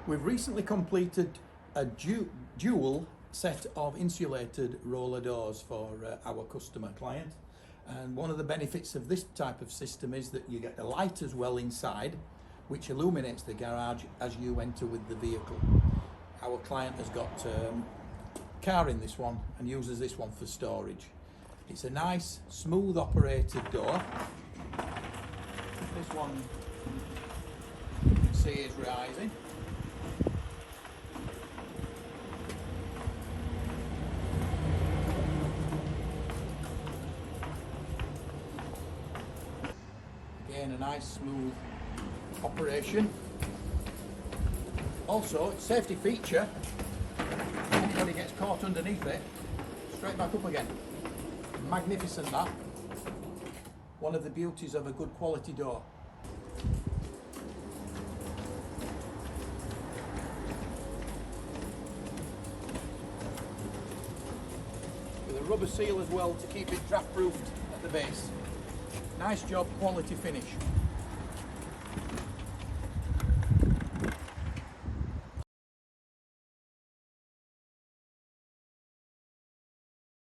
We've recently completed a dual set of insulated roller doors for our customer client, and one of the benefits of this type of system is that you get a light as well inside, which illuminates the garage as you enter with the vehicle. Our client has got a car in this one and uses this one for storage. It's a nice smooth operated door. This one you can see is rising. Again, a nice smooth operation. Also, it's a safety feature. Anybody gets caught underneath it, straight back up again. Magnificent, that. One of the beauties of a good quality door. With a rubber seal as well to keep it draft proofed at the base. Nice job, quality finish.